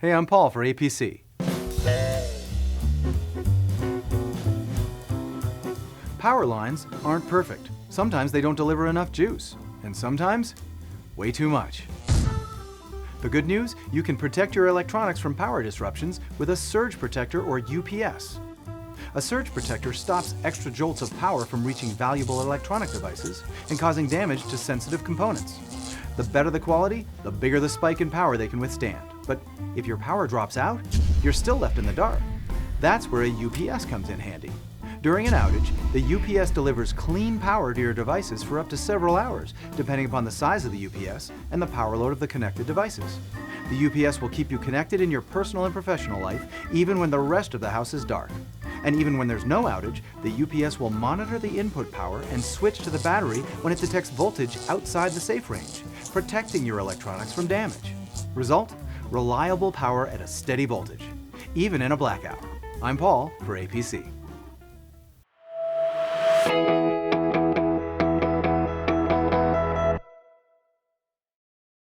Hey, I'm Paul for APC. Power lines aren't perfect. Sometimes they don't deliver enough juice, and sometimes way too much. The good news? You can protect your electronics from power disruptions with a surge protector or UPS. A surge protector stops extra jolts of power from reaching valuable electronic devices and causing damage to sensitive components. The better the quality, the bigger the spike in power they can withstand. But if your power drops out, you're still left in the dark. That's where a UPS comes in handy. During an outage, the UPS delivers clean power to your devices for up to several hours, depending upon the size of the UPS and the power load of the connected devices. The UPS will keep you connected in your personal and professional life, even when the rest of the house is dark. And even when there's no outage, the UPS will monitor the input power and switch to the battery when it detects voltage outside the safe range, protecting your electronics from damage. Result? Reliable power at a steady voltage, even in a blackout. I'm Paul for APC.